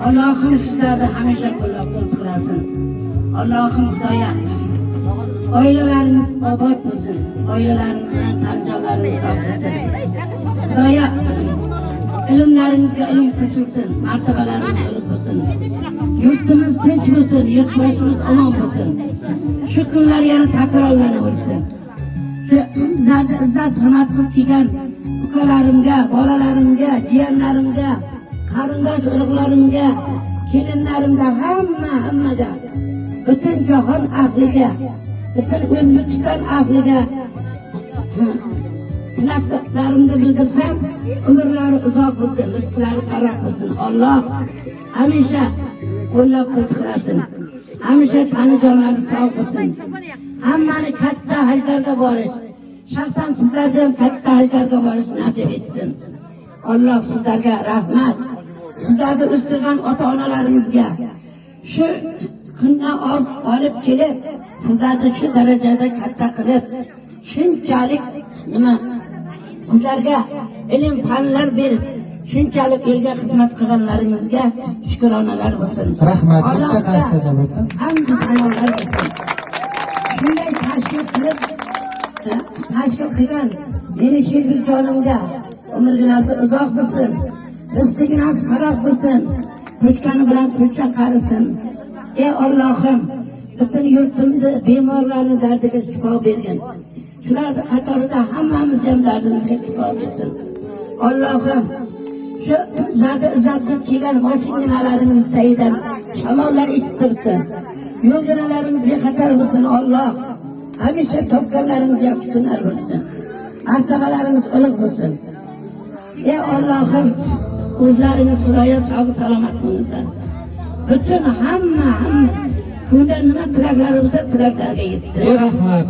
Allohim sizlarni hamisha qo'llab-quvvat qilsin. Allohim Xudoya oilalarimiz obod bo'lsin. Oilalarimiz tan joylarimiz bo'lsin. Xudoya ilmlarimizga ilm qo'shilsin, martabalarimiz ulug' bo'lsin. Yurtimiz tinch bo'lsin, yurtimiz omon bo'lsin. Shu kunlar yana takrorlanaversin. Zarda izzat hurmat qilib kelgan ukalarimga, bolalarimga, jiyanlarimga, qarindosh urug'larimga, kelinlarimga, hammaga, butun jahon ahliga, butun O'zbekiston ahliga tilaklarimni bildirsam, umrlari uzoq bo'lsin, rizqlari qaroq bo'lsin. Alloh hamisha qo'llab-quvvatlasin. Hamisha tanijonlari sog' bo'lsin. Hammani katta haydorga borish, shaxsan sizlarga ham katta haydorga borish nasib etsin. Alloh sizlarga rahmat. Sizlarni o'stirgan ota-onalarimizga shu kundan olib kelib, sizlarni shu darajada katta qilib, shunchalik sizlarga ilm fanlar berib, shunchalik elga xizmat qilganlaringizga shukronalar bo'lsin. Rahmat. Allohga hamd sanolar bo'lsin. Shunday tashkil qilgan meni sherlik jonimga umrginasi uzoq bo'lsin, rizqingiz qaroq bo'lsin, ko'chgani bilan ko'cha qarisin. Ey Allohim, butun yurtimizni bemorlarni dardiga shifo bergin. Shularning qatorida hammamiz ham dardimizga shifo bersin. Allohim, shu zarda izzatga kelgan mashinalarimiz tagidan shamollar itib tursin. Yo'llarimiz bexatar bo'lsin. Alloh hamisha topganlarimiz yaxshi kunlar bo'lsin. Martabalarimiz ulug' bo'lsin. Ey Allohim, o'zlaringiz Xudoyo sog' salomat bo'lsin. Bütün hamma kunda nima tilaklari bo'lsa tilaklarga yetsin. Rahmat.